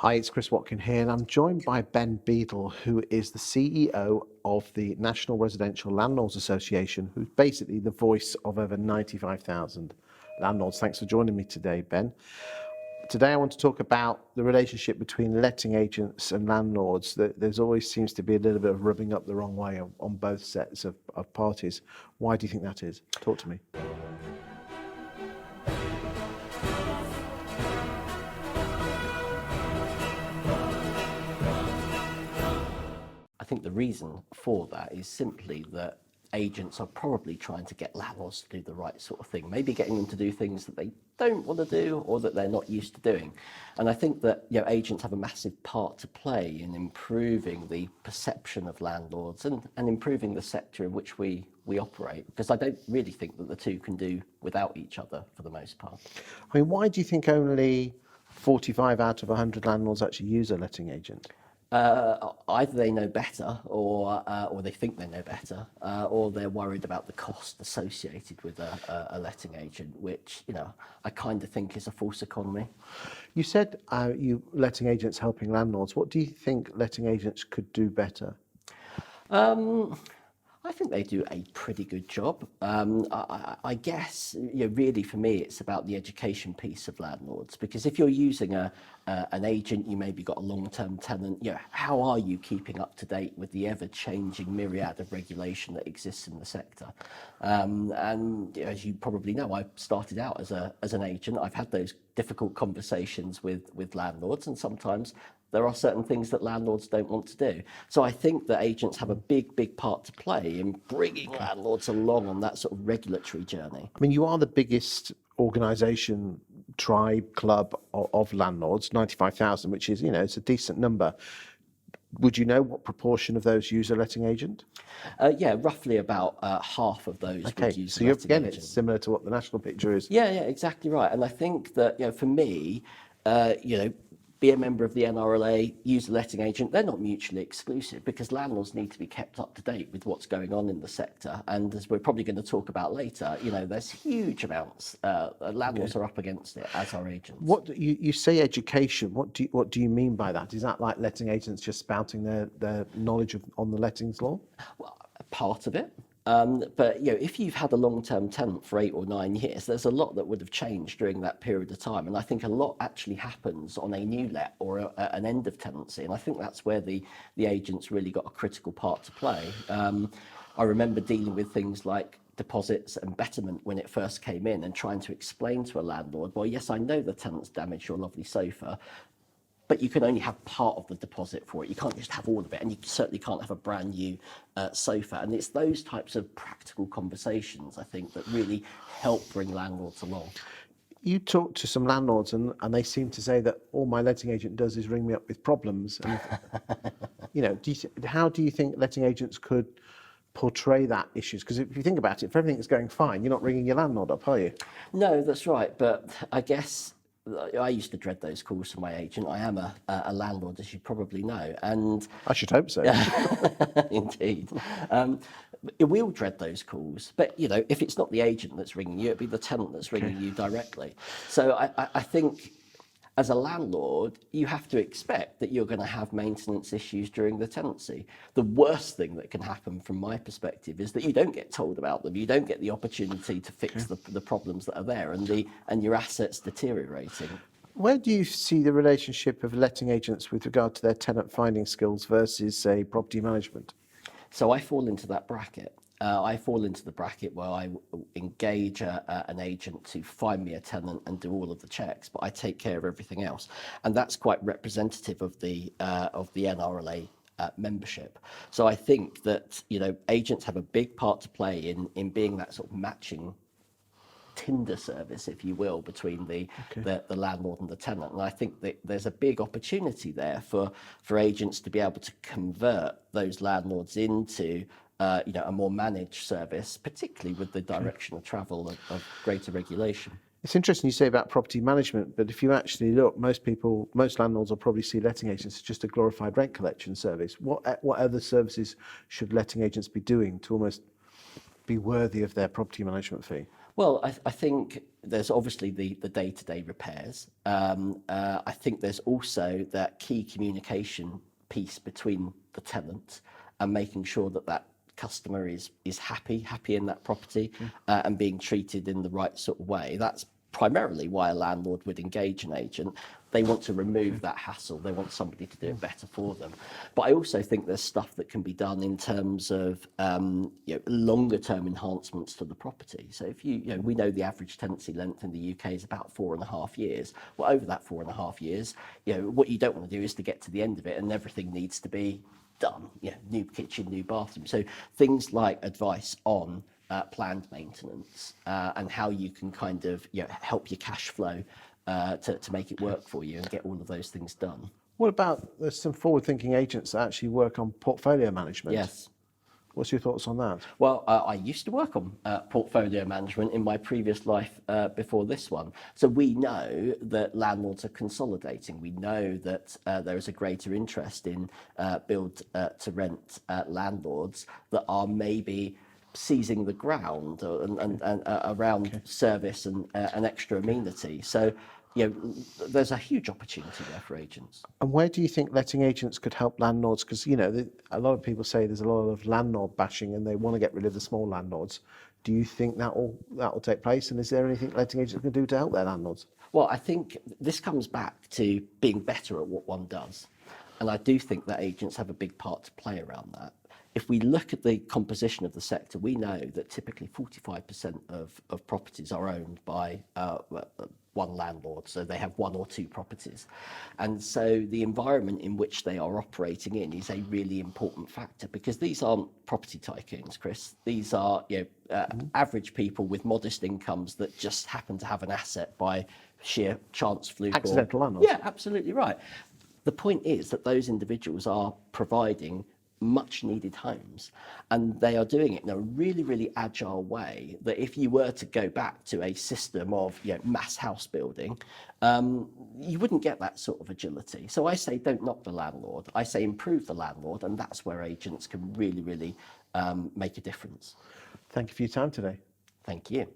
Hi, it's Chris Watkin here, and I'm joined by Ben Beadle, who is the CEO of the National Residential Landlords Association, who's basically the voice of over 95,000 landlords. Thanks for joining me today, Ben. Today I want to talk about the relationship between letting agents and landlords. There's always seems to be a little bit of rubbing up the wrong way on both sets of parties. Why do you think that is? Talk to me. I think the reason for that is simply that agents are probably trying to get landlords to do the right sort of thing, maybe getting them to do things that they don't want to do or that they're not used to doing. And I think that agents have a massive part to play in improving the perception of landlords and improving the sector in which we operate, because I don't really think that the two can do without each other for the most part. I mean, why do you think only 45 out of 100 landlords actually use a letting agent? Either they know better, or they think they know better, or they're worried about the cost associated with a letting agent, which I kind of think is a false economy. You said you letting agents helping landlords. What do you think letting agents could do better? I think they do a pretty good job. I guess, really for me, it's about the education piece of landlords, because if you're using an agent, you maybe got a long-term tenant, how are you keeping up to date with the ever-changing myriad of regulation that exists in the sector? And as you probably know, I started out as an agent. I've had those difficult conversations with landlords, and sometimes there are certain things that landlords don't want to do. So I think that agents have a big part to play in bringing landlords along on that sort of regulatory journey. I mean, you are the biggest organisation, tribe, club of landlords, 95,000, which is, it's a decent number. Would you know what proportion of those use a letting agent? Yeah, roughly about half of those would use a letting again, agent. It's similar to what the national picture is. Yeah, exactly right. And I think that, for me, be a member of the NRLA, use a letting agent. They're not mutually exclusive, because landlords need to be kept up to date with what's going on in the sector. And as we're probably going to talk about later, there's huge amounts. Landlords are up against it, as are agents. What you say education? What do you mean by that? Is that like letting agents just spouting their knowledge on the lettings law? Well, part of it. But if you've had a long-term tenant for 8 or 9 years, there's a lot that would have changed during that period of time, and I think a lot actually happens on a new let or an end of tenancy, and I think that's where the agents really got a critical part to play. I remember dealing with things like deposits and betterment when it first came in, and trying to explain to a landlord, well, yes, I know the tenant's damaged your lovely sofa, but you can only have part of the deposit for it. You can't just have all of it, and you certainly can't have a brand new sofa. And it's those types of practical conversations, I think, that really help bring landlords along. You talk to some landlords, and they seem to say that all my letting agent does is ring me up with problems. And how do you think letting agents could portray that issues? Because if you think about it, if everything's going fine, you're not ringing your landlord up, are you? No, that's right. But I guess I used to dread those calls from my agent. I am a landlord, as you probably know, and I should hope so. Indeed. We all dread those calls, but if it's not the agent that's ringing you, it'd be the tenant that's ringing you directly. So I think, as a landlord, you have to expect that you're going to have maintenance issues during the tenancy. The worst thing that can happen from my perspective is that you don't get told about them. You don't get the opportunity to fix the problems that are there, and your assets deteriorating. Where do you see the relationship of letting agents with regard to their tenant finding skills versus, say, property management? So I fall into that bracket. I fall into the bracket where I engage an agent to find me a tenant and do all of the checks, but I take care of everything else, and that's quite representative of the NRLA membership. So I think that agents have a big part to play in being that sort of matching Tinder service, if you will, between the landlord and the tenant. And I think that there's a big opportunity there for agents to be able to convert those landlords into a more managed service, particularly with the direction of travel of greater regulation. It's interesting you say about property management, but if you actually look, most landlords will probably see letting agents as just a glorified rent collection service. What other services should letting agents be doing to almost be worthy of their property management fee? Well, I think there's obviously the day-to-day repairs. I think there's also that key communication piece between the tenant and making sure that that customer is happy in that property and being treated in the right sort of way. That's primarily why a landlord would engage an agent. They want to remove that hassle. They want somebody to do it better for them. But I also think there's stuff that can be done in terms of longer term enhancements to the property. So if we know the average tenancy length in the UK is about 4.5 years. Well, over that 4.5 years, what you don't want to do is to get to the end of it and everything needs to be done. New kitchen, new bathroom. So things like advice on planned maintenance and how you can kind of help your cash flow to make it work for you and get all of those things done. What about, there's some forward-thinking agents that actually work on portfolio management? Yes. What's your thoughts on that? Well, I used to work on portfolio management in my previous life before this one. So we know that landlords are consolidating. We know that there is a greater interest in build-to-rent landlords that are maybe seizing the ground and around service and extra amenity. So, there's a huge opportunity there for agents. And where do you think letting agents could help landlords? Because, a lot of people say there's a lot of landlord bashing and they want to get rid of the small landlords. Do you think that will take place? And is there anything letting agents can do to help their landlords? Well, I think this comes back to being better at what one does. And I do think that agents have a big part to play around that. If we look at the composition of the sector, we know that typically 45% of properties are owned by one landlord, so they have one or two properties. And so the environment in which they are operating in is a really important factor, because these aren't property tycoons, Chris. These are average people with modest incomes that just happen to have an asset by sheer chance, fluke. Accidental landlords. Yeah, absolutely right. The point is that those individuals are providing much needed homes, and they are doing it in a really, really agile way that if you were to go back to a system of mass house building, you wouldn't get that sort of agility. So I say don't knock the landlord, I say improve the landlord, and that's where agents can really, really make a difference. Thank you for your time today. Thank you.